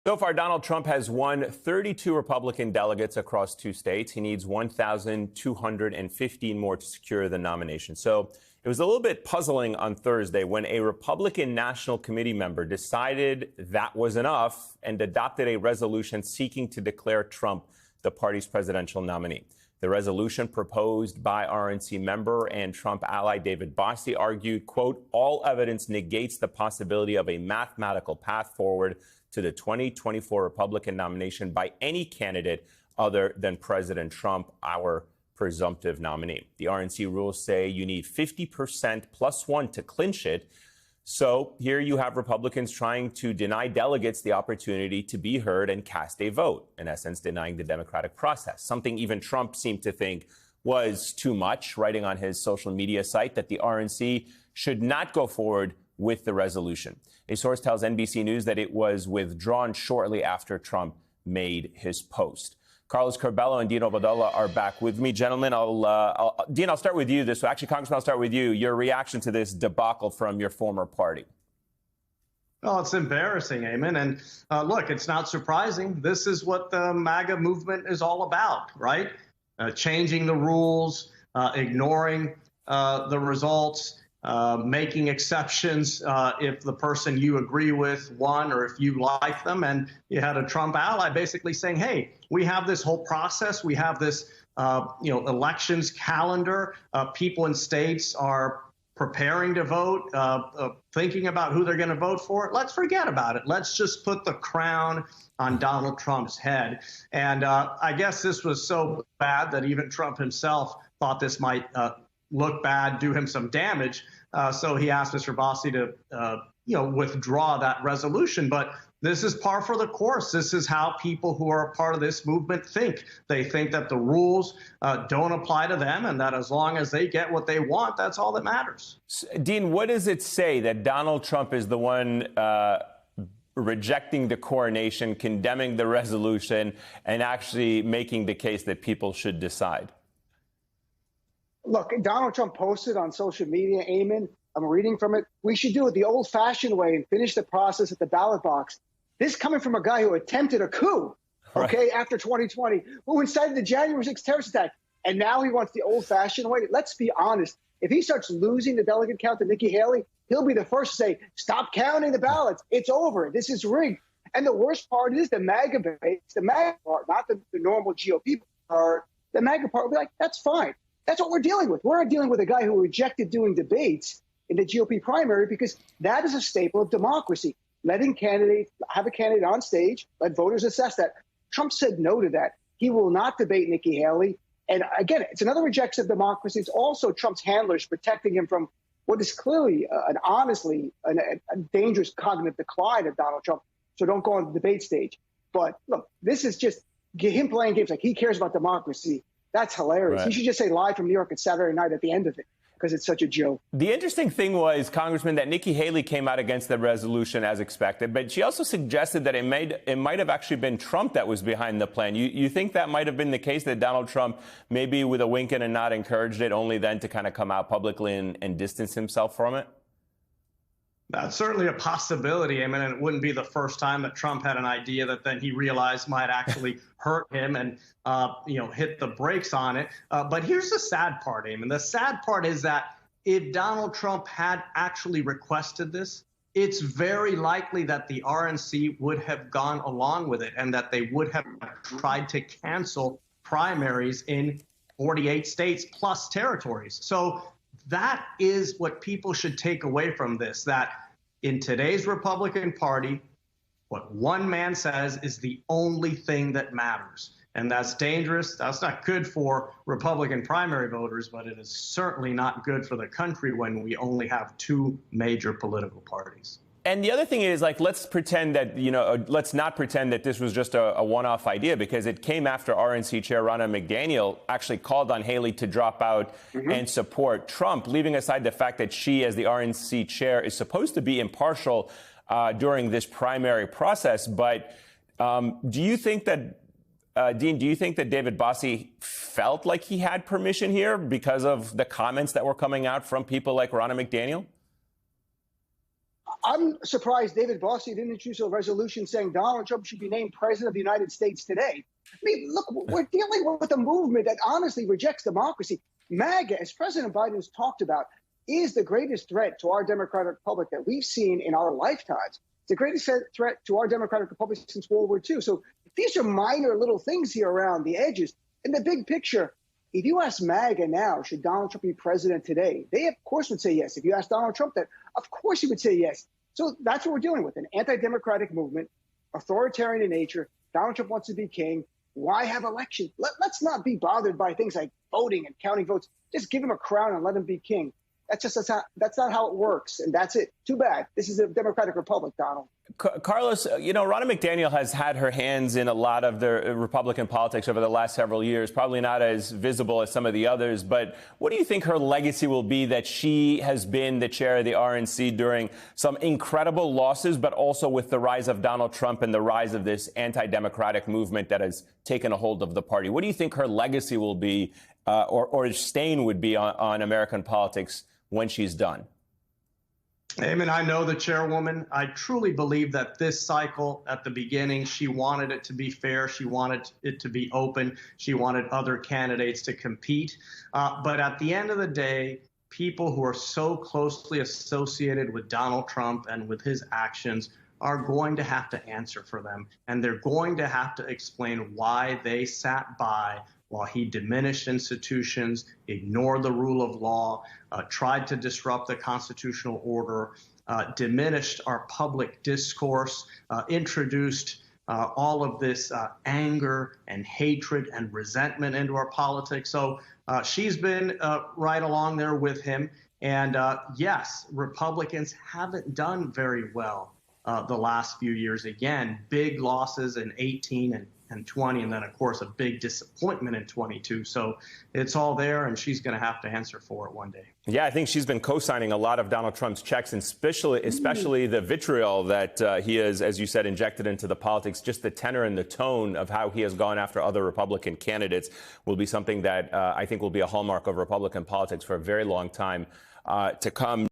So far, Donald Trump has won 32 Republican delegates across two states. He needs 1,215 more to secure the nomination. So it was a little bit puzzling on Thursday when a Republican National Committee member decided that was enough and adopted a resolution seeking to declare Trump the party's presidential nominee. The resolution proposed by RNC member and Trump ally David Bossie argued, quote, all evidence negates the possibility of a mathematical path forward to the 2024 Republican nomination by any candidate other than President Trump, our presumptive nominee. The RNC rules say you need 50% plus one to clinch it. So here you have Republicans trying to deny delegates the opportunity to be heard and cast a vote, in essence, denying the democratic process, something even Trump seemed to think was too much, writing on his social media site that the RNC should not go forward with the resolution. A source tells NBC News that it was withdrawn shortly after Trump made his post. Carlos Curbelo and Dean Obeidallah are back with me. Gentlemen, Dean, I'll start with you. Congressman, I'll start with you. Your reaction to this debacle from your former party. Well, it's embarrassing, Eamon. And look, it's not surprising. This is what the MAGA movement is all about, right? Changing the rules, ignoring the results, making exceptions if the person you agree with won or if you like them. And you had a Trump ally basically saying, hey, we have this whole process. We have this, elections calendar. People in states are preparing to vote, thinking about who they're going to vote for. Let's forget about it. Let's just put the crown on Donald Trump's head. And I guess this was so bad that even Trump himself thought this might look bad, do him some damage. So he asked Mr. Bossie to, withdraw that resolution. But this is par for the course. This is how people who are a part of this movement think. They think that the rules don't apply to them and that as long as they get what they want, that's all that matters. Dean, what does it say that Donald Trump is the one rejecting the coronation, condemning the resolution, and actually making the case that people should decide? Look, Donald Trump posted on social media, Eamon, I'm reading from it, we should do it the old-fashioned way and finish the process at the ballot box. This coming from a guy who attempted a coup, okay, after 2020, who incited the January 6th terrorist attack, and now he wants the old-fashioned way. Let's be honest. If he starts losing the delegate count to Nikki Haley, he'll be the first to say, stop counting the ballots. It's over. This is rigged. And the worst part is the MAGA base, the MAGA part, not the normal GOP part. The MAGA part will be like, that's fine. That's what we're dealing with. We're dealing with a guy who rejected doing debates in the GOP primary because that is a staple of democracy. Letting candidates have a candidate on stage, let voters assess that. Trump said no to that. He will not debate Nikki Haley. And again, it's another rejection of democracy. It's also Trump's handlers protecting him from what is clearly a dangerous cognitive decline of Donald Trump. So don't go on the debate stage. But look, this is just him playing games like he cares about democracy. That's hilarious. Right. He should just say live from New York at Saturday night at the end of it, because it's such a joke. The interesting thing was, Congressman, that Nikki Haley came out against the resolution as expected, but she also suggested that it might have actually been Trump that was behind the plan. You think that might have been the case, that Donald Trump maybe with a wink and a nod encouraged it, only then to kind of come out publicly and distance himself from it? That's certainly a possibility. I mean, it wouldn't be the first time that Trump had an idea that then he realized might actually hurt him and, hit the brakes on it. But here's the sad part, Eamon. The sad part is that if Donald Trump had actually requested this, it's very likely that the RNC would have gone along with it and that they would have tried to cancel primaries in 48 states plus territories. So that is what people should take away from this, that in today's Republican Party, what one man says is the only thing that matters. And that's dangerous. That's not good for Republican primary voters, but it is certainly not good for the country when we only have two major political parties. And the other thing is, let's pretend that, let's not pretend that this was just a one-off idea, because it came after RNC Chair Ronna McDaniel actually called on Haley to drop out and support Trump, leaving aside the fact that she, as the RNC chair, is supposed to be impartial during this primary process. But do you think that, Dean, do you think that David Bossie felt like he had permission here because of the comments that were coming out from people like Ronna McDaniel? I'm surprised David Bossie didn't introduce a resolution saying Donald Trump should be named president of the United States today. I mean, look, we're dealing with a movement that honestly rejects democracy. MAGA, as President Biden has talked about, is the greatest threat to our democratic republic that we've seen in our lifetimes. It's the greatest threat to our democratic republic since World War II. So these are minor little things here around the edges. In the big picture, if you ask MAGA now, should Donald Trump be president today? They, of course, would say yes. If you ask Donald Trump that, of course he would say yes. So that's what we're dealing with, an anti-democratic movement, authoritarian in nature. Donald Trump wants to be king. Why have elections? Let's not be bothered by things like voting and counting votes. Just give him a crown and let him be king. That's not how it works. And that's it. Too bad. This is a democratic republic, Donald. Carlos, you know, Ronna McDaniel has had her hands in a lot of the Republican politics over the last several years, probably not as visible as some of the others. But what do you think her legacy will be, that she has been the chair of the RNC during some incredible losses, but also with the rise of Donald Trump and the rise of this anti-democratic movement that has taken a hold of the party? What do you think her legacy will be, or stain would be on American politics when she's done? Eamon, I know the chairwoman. I truly believe that this cycle at the beginning, she wanted it to be fair. She wanted it to be open. She wanted other candidates to compete. But at the end of the day, people who are so closely associated with Donald Trump and with his actions are going to have to answer for them. And they're going to have to explain why they sat by while he diminished institutions, ignored the rule of law, tried to disrupt the constitutional order, diminished our public discourse, introduced all of this anger and hatred and resentment into our politics. So she's been right along there with him. And yes, Republicans haven't done very well the last few years. Again, big losses in 18 and 20, and then, of course, a big disappointment in 22. So it's all there, and she's going to have to answer for it one day. Yeah, I think she's been co-signing a lot of Donald Trump's checks, and especially the vitriol that he has, as you said, injected into the politics. Just the tenor and the tone of how he has gone after other Republican candidates will be something that I think will be a hallmark of Republican politics for a very long time to come.